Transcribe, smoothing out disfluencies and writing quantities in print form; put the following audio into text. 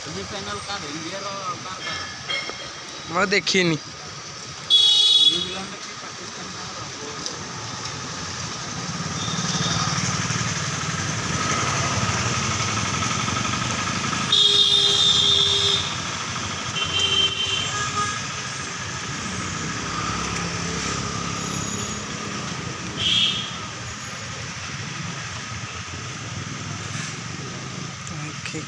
semifinal का India रो बार बार मैं देखिनी New Zealand की पाकिस्तान का के